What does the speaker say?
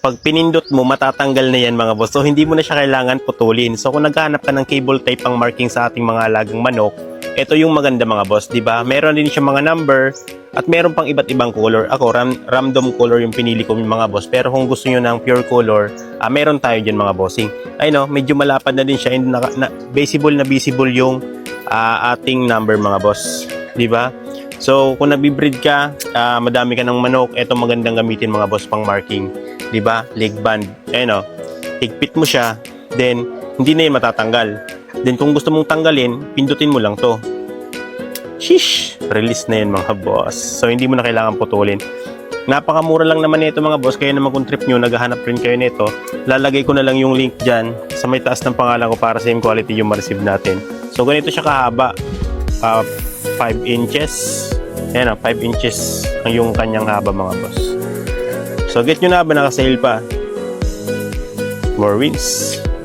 pag pinindot mo, matatanggal na yan mga boss. So, hindi mo na siya kailangan putulin. So, kung naghahanap ka ng cable type pang marking sa ating mga alagang manok, ito yung maganda mga boss, di ba? Meron din siya mga number at meron pang iba't ibang color. Ako, random color yung pinili ko mga boss. Pero kung gusto nyo ng pure color, meron tayo dyan mga bossing. Ay no, medyo malapad na din siya. Visible yung ating number mga boss. Di ba? So, kung nabibreed ka, madami ka ng manok, ito magandang gamitin mga boss pang marking. Di ba? Leg band. Ayun o. Higpit mo siya, then hindi na yun matatanggal. Then kung gusto mong tanggalin, pindutin mo lang to. Shish! Release na yun mga boss. So, hindi mo na kailangan putulin. Napakamura lang naman nito mga boss. Kaya naman kung trip nyo, naghahanap rin kayo nito. Lalagay ko na lang yung link dyan sa may taas ng pangalan ko para same quality yung ma-receive natin. So, ganito siya kahaba. 5 inches. Ayan o, 5 inches ang yung kanyang haba mga boss. So, get nyo na ba? Nakasale pa. More wins.